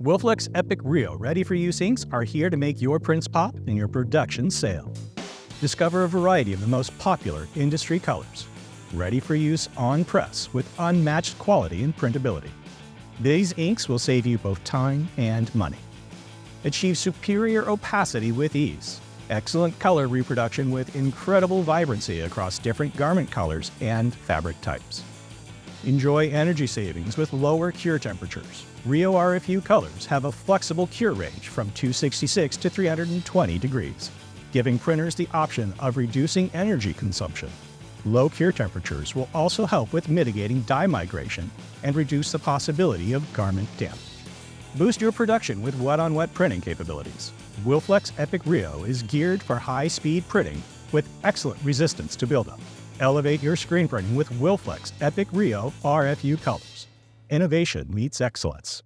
Wilflex Epic Rio ready-for-use inks are here to make your prints pop and your production sail. Discover a variety of the most popular industry colors, ready for use on press with unmatched quality and printability. These inks will save you both time and money. Achieve superior opacity with ease, excellent color reproduction with incredible vibrancy across different garment colors and fabric types. Enjoy energy savings with lower cure temperatures. Rio RFU colors have a flexible cure range from 266 to 320 degrees, giving printers the option of reducing energy consumption. Low cure temperatures will also help with mitigating dye migration and reduce the possibility of garment damage. Boost your production with wet-on-wet printing capabilities. Wilflex Epic Rio is geared for high-speed printing with excellent resistance to buildup. Elevate your screen printing with Wilflex Epic Rio RFU colors. Innovation meets excellence.